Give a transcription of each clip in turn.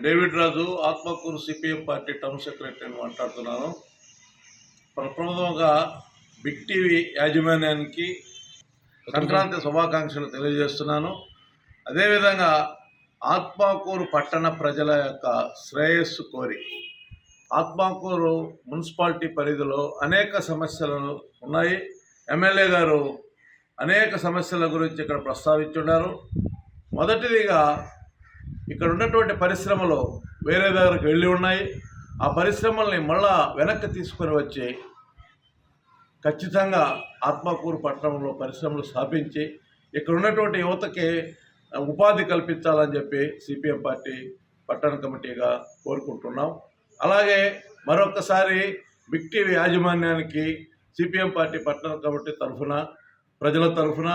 David రాజు Atmakur CPM party town సెక్రటరీని మాట్లాడుతున్నాను. ప్రప్రథమంగా బిగ్ టీవీ యాజమాన్యానికి సంక్రాంతి శుభాకాంక్షలు తెలియజేస్తున్నాను. అదేవిధంగా ఆత్మకూరు పట్టణ ప్రజల యొక్క శ్రేయస్సు కోరి ఆత్మకూరు మున్సిపాలిటీ పరిధిలో అనేక సమస్యలు ఉన్నాయి. ఎమ్మెల్యే గారు అనేక సమస్యల గురించి ఇక్కడ ప్రస్తావించున్నారు. మొదటిదిగా ఇక్కడ ఉన్నటువంటి పరిశ్రమలు వేరే దగ్గరకు వెళ్ళి ఉన్నాయి. ఆ పరిశ్రమల్ని మళ్ళా వెనక్కి తీసుకొని వచ్చి ఖచ్చితంగా ఆత్మకూరు పట్టణంలో పరిశ్రమలు స్థాపించి ఇక్కడ ఉన్నటువంటి యువతకి ఉపాధి కల్పించాలని చెప్పి సిపిఎం పార్టీ పట్టణ కమిటీగా కోరుకుంటున్నాం. అలాగే మరొకసారి బిగ్ టీవీ యాజమాన్యానికి సిపిఎం పార్టీ పట్టణ కమిటీ తరఫున ప్రజల తరఫున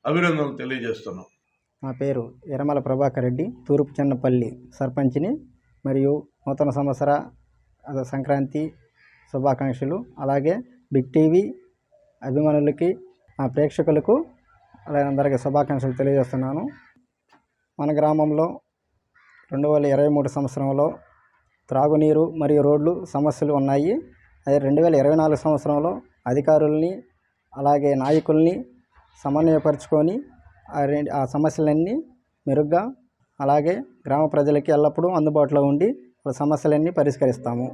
అభినందనలు తెలియజేస్తున్నాం. నా పేరు ఎరమల ప్రభాకర్ రెడ్డి, తూర్పు చెన్నపల్లి సర్పంచ్ని. మరియు నూతన సంవత్సర సంక్రాంతి శుభాకాంక్షలు. అలాగే బిగ్ టీవీ అభిమానులకి, ఆ ప్రేక్షకులకు అలాగే అందరికీ శుభాకాంక్షలు తెలియజేస్తున్నాను. మన గ్రామంలో 2023 సంవత్సరంలో త్రాగునీరు మరియు రోడ్లు సమస్యలు ఉన్నాయి. అదే 2024 సంవత్సరంలో అధికారుల్ని అలాగే నాయకుల్ని సమన్వయపరుచుకొని ఆ సమస్యలన్నీ మెరుగ్గా అలాగే గ్రామ ప్రజలకి ఎల్లప్పుడూ అందుబాటులో ఉండి సమస్యలన్నీ పరిష్కరిస్తాము.